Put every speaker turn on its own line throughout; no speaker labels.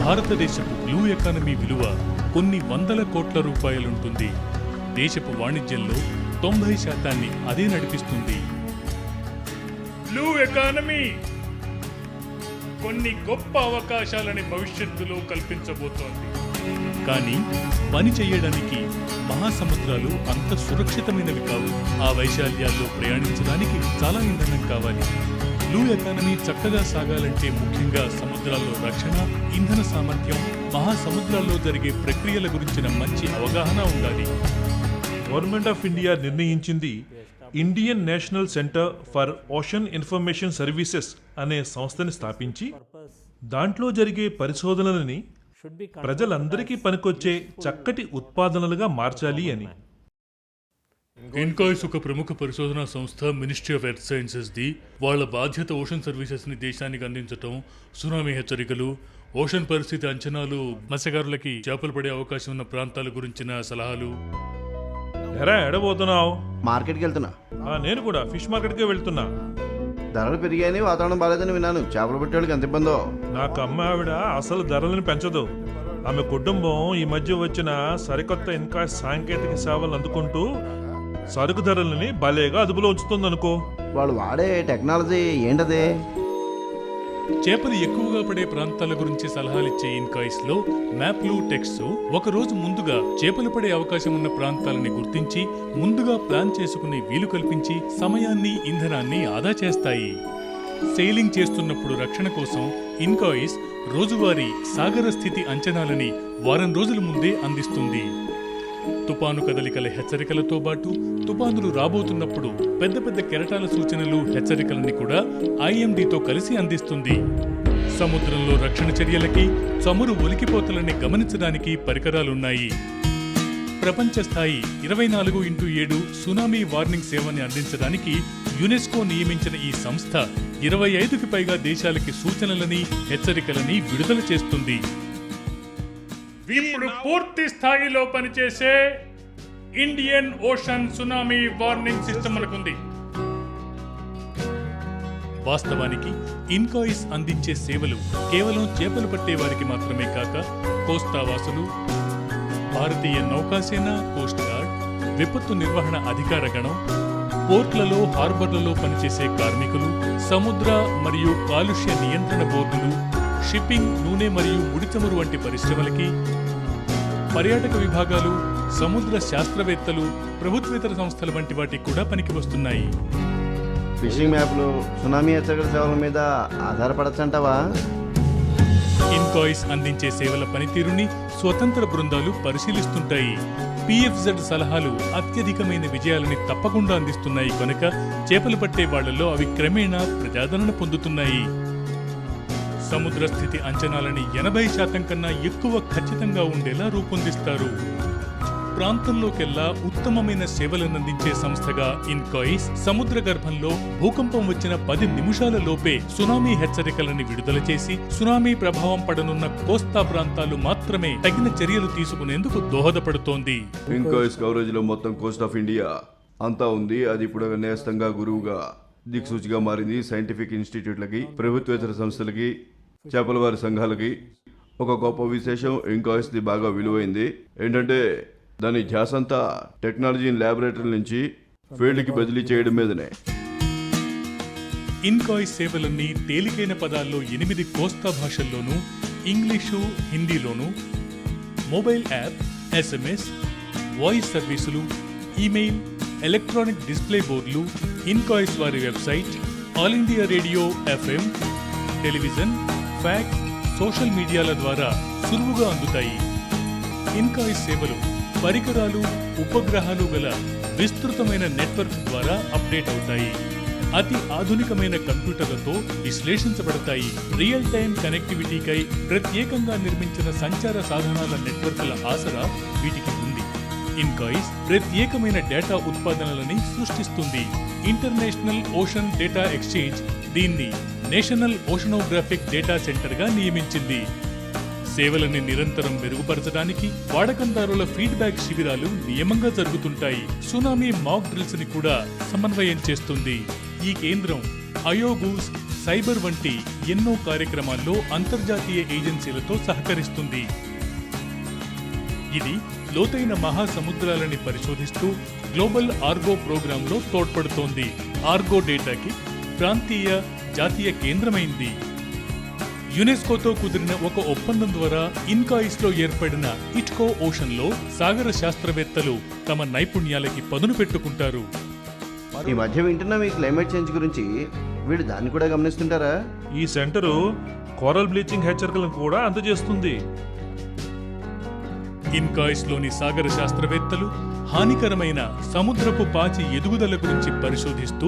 భారతదేశపు blue economy విలువ కొన్ని వందల కోట్ల రూపాయలుంటుంది. దేశపు వాణిజ్యంలో 90% అదే నడిపిస్తుంది. బ్లూ ఎకానమీ కొన్ని గొప్ప అవకాశాలని భవిష్యత్తులో కల్పించబోతోంది. కానీ పని చేయడానికి మహాసముద్రాలు అంత సురక్షితమైనవి కావు. ఆ వైశాల్యాల్లో ప్రయాణించడానికి చాలా ఇంధనం కావాలి. బ్లూ ఎకానమీ చక్కగా సాగాలంటే ముఖ్యంగా సముద్రాల్లో రక్షణ, ఇంధన సామర్థ్యం, మహాసముద్రాల్లో జరిగే ప్రక్రియల గురించిన మంచి అవగాహన ఉండాలి.
గవర్నమెంట్ ఆఫ్ ఇండియా నిర్ణయించింది Indian national centre for ocean information services అనే సంస్థని స్థాపించి దాంట్లో జరిగే పరిశోధనలని ప్రజలందరికీ పనికొచ్చే చక్కటి ఉత్పాదనలుగా మార్చాలి అని.
ఇన్కాయిస్ ఒక ప్రముఖ పరిశోధనా సంస్థ. Ministry of earth sciences the. వాళ్ళ బాధ్యత ఓషన్ సర్వీసెస్ ని దేశానికి అందించటం, సునామీ హెచ్చరికలు, ఓషన్ పరిస్థితి అంచనాలు, మత్స్యకారులకి చేపలు పడే అవకాశం ఉన్న ప్రాంతాల గురించిన సలహాలు.
ఎరా ఎడబోతున్నావు?
మార్కెట్కి వెళ్తున్నా.
నేను కూడా ఫిష్ మార్కెట్కే వెళ్తున్నా.
ధరలు పెరిగాయని, వాతావరణం బాగాలేదని విన్నాను. చేపలు పెట్టేవాళ్ళకి ఎంత ఇబ్బందో.
నాకు అమ్మ ఆవిడ అసలు ధరలను పెంచదు. ఆమె కుటుంబం ఈ మధ్య వచ్చిన సరికొత్త ఇన్కాయిస్ సాంకేతిక సేవలు అందుకుంటూ సరుకు ధరలని భలేగా అదుపులో ఉంచుతుందనుకో.
వాళ్ళు వాడే టెక్నాలజీ ఏంటదే?
చేపలు ఎక్కువగా పడే ప్రాంతాల గురించి సలహాలిచ్చే ఇన్కాయిస్ లో మ్యాప్లు, టెక్స్ట్ ఒక రోజు ముందుగా చేపలు పడే అవకాశం ఉన్న ప్రాంతాలని గుర్తించి ముందుగా ప్లాన్ చేసుకునే వీలు కల్పించి సమయాన్ని, ఇంధనాన్ని ఆదా చేస్తాయి. సెయిలింగ్ చేస్తున్నప్పుడు రక్షణ కోసం ఇన్కాయిస్ రోజువారీ సాగర స్థితి అంచనాలని వారం రోజుల ముందే అందిస్తుంది. తుపాను కదలికల హెచ్చరికలతో పాటు తుపానులు రాబోతున్నప్పుడు పెద్ద పెద్ద కెరటాల సూచనలు, హెచ్చరికలని కూడా ఐఎండీతో కలిసి అందిస్తుంది. సముద్రంలో రక్షణ చర్యలకి, చమురు ఒలికిపోతలని గమనించడానికి పరికరాలున్నాయి. ప్రపంచ స్థాయి 24x7 సునామీ వార్నింగ్ సేవని అందించడానికి యునెస్కో నియమించిన ఈ సంస్థ 25కి పైగా దేశాలకి సూచనలని, హెచ్చరికలని విడుదల చేస్తుంది. ఇప్పుడు పూర్తి స్థాయిలో పనిచేసే Indian ocean tsunami warning system మనకుంది. వాస్తవానికి ఇన్కాయిస్ అందించే సేవలు కేవలం చేపలు పట్టే వారికి మాత్రమే కాక కోస్తావాసులు, భారతీయ నౌకాసేన, కోస్ట్ గార్డ్, విపత్తు నిర్వహణ అధికార గణం, పోర్ట్లలో, హార్బర్లలో పనిచేసే కార్మికులు, సముద్ర మరియు కాలుష్య నియంత్రణ బోర్డులు, షిప్పింగ్, నూనె మరియు ముడి చమురు వంటి పరిశ్రమలకి, పర్యాటక విభాగాలు, సముద్ర శాస్త్రవేత్తలు, ప్రభుత్వేతర సంస్థల వంటి వాటికి కూడా పనికి వస్తున్నాయి.
ఫిషింగ్ మ్యాప్లు సునామీ హెచ్చరికల సేవల మీద ఆధారపడచ్చంటావా?
ఇన్కాయిస్ అందించే సేవల పనితీరుని స్వతంత్ర బృందాలు పరిశీలిస్తుంటాయి. పిఎఫ్జెడ్ సలహాలు అత్యధికమైన విజయాలని తప్పకుండా అందిస్తున్నాయి కనుక చేపలు పట్టే వాళ్లలో అవి క్రమేణా ప్రజాదరణ పొందుతున్నాయి. సముద్ర స్థితి అంచనాలని 80% కన్నా ఎక్కువ ఖచ్చితంగా ఉండేలా రూపొందిస్తారు. ప్రాంతంలోకెల్లా ఉత్తమమైన సేవలనందించే సంస్థగా ఇన్కాయిస్ సముద్ర గర్భంలో భూకంపం వచ్చిన 10 నిమిషాల లోపే సునామీ హెచ్చరికలని విడుదల చేసి సునామీ ప్రభావం పడనున్న కోస్తా ప్రాంతాలు మాత్రమే తగిన చర్యలు తీసుకునేందుకు దోహదపడుతోంది.
ఇన్కాయిస్ కవరేజ్ లో మొత్తం కోస్ట్ ఆఫ్ ఇండియా అంతా ఉంది. అది ఇప్పుడు నేస్తంగా, గురువుగా, దిక్సూచిగా మారింది. సైంటిఫిక్ ఇన్స్టిట్యూట్లకి, ప్రభుత్వేతర సంస్థలకి, చేపల వారి సంఘాలకి. ఒక గొప్ప విశేషం ఇన్కాయిస్ ది బాగా విలువైంది ఏంటంటే దాని ధ్యాసంతా టెక్నాలజీని ల్యాబొరేటరీ నుంచి ఫీల్డ్కి బదిలీ చేయడం మీదనే.
ఇన్కాయిస్ సేవలన్నీ తేలికైన పదాల్లో 8 కోస్తా భాషల్లోనూ, ఇంగ్లీషు, హిందీలోనూ, మొబైల్ యాప్, ఎస్ఎంఎస్, వాయిస్ సర్వీసులు, ఈమెయిల్, ఎలక్ట్రానిక్ డిస్ప్లే బోర్డులు, ఇన్కాయిస్ వారి website, all India radio FM, television, fax, social మీడియాల ద్వారా సులువుగా అందుతాయి. ఇన్కాయిస్ సేవలు పరికరాలు, ఉపగ్రహాలు గల విస్తృతమైన నెట్వర్క్ ద్వారా అప్డేట్ అవుతాయి. అతి ఆధునికమైన కంప్యూటర్లతో విశ్లేషించబడతాయి. రియల్ టైం కనెక్టివిటీకై ప్రత్యేకంగా నిర్మించిన సంచార సాధనాల నెట్వర్క్ల ఆసరా వీటికి ఉంది. ఇన్కాయిస్ ప్రత్యేకమైన డేటా ఉత్పాదనలని సృష్టిస్తుంది. ఇంటర్నేషనల్ ఓషన్ డేటా ఎక్స్చేంజ్ దీన్ని నేషనల్ ఓషనోగ్రాఫిక్ డేటా సెంటర్గా నియమించింది. సేవలని నిరంతరం మెరుగుపరచడానికి వాడకందారుల ఫీడ్బ్యాక్ శిబిరాలు నియమంగా జరుగుతుంటాయి. సునామీ మాక్ డ్రిల్స్ ని కూడా సమన్వయం చేస్తుంది. ఈ కేంద్రం అయోగూస్ సైబర్ వంటి ఎన్నో కార్యక్రమాల్లో అంతర్జాతీయ ఏజెన్సీలతో సహకరిస్తుంది. ఇది లోతైన మహాసముద్రాలని పరిశోధిస్తూ గ్లోబల్ ఆర్గో ప్రోగ్రాంలో తోడ్పడుతోంది. ఆర్గో డేటాకి ప్రాంతీయ, జాతీయ కేంద్రమైంది. యునెస్కోతో కుదిరిన ఒక ఒప్పందం ద్వారా ఇన్కాయిస్లో ఏర్పడిన ఇట్కో ఓషన్లో సాగర శాస్త్రవేత్తలు తమ నైపుణ్యాలకి పదును పెట్టుకుంటారు.
ఈ మధ్య వింటున్నాం ఈ క్లైమేట్ చేంజ్ గురించి. వీళ్ళు దాన్ని కూడా గమనిస్తుంటారా?
ఈ సెంటరు కోరల్ బ్లీచింగ్ హెచ్చరికలను కూడా అందజేస్తుంది.
ఇన్కాయిస్లోని సాగర శాస్త్రవేత్తలు హానికరమైన సముద్రపు పాచి ఎదుగుదల గురించి పరిశోధిస్తూ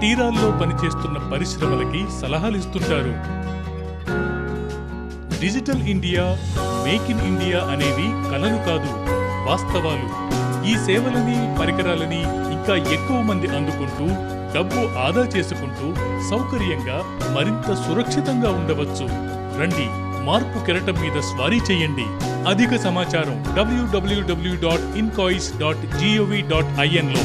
తీరాల్లో పనిచేస్తున్న పరిశ్రమలకి సలహాలిస్తుంటారు. Digital India, make in India అనేవి కలలు కాదు, వాస్తవాలు. ఈ సేవలని, పరికరాలని ఇంకా ఎక్కువ మంది అందుకుంటూ డబ్బు ఆదా చేసుకుంటూ సౌకర్యంగా మరింత సురక్షితంగా ఉండవచ్చు. రండి, మార్పు కెరటం మీద స్వారీ చేయండి. అధిక సమాచారం www.incois.gov.in లో.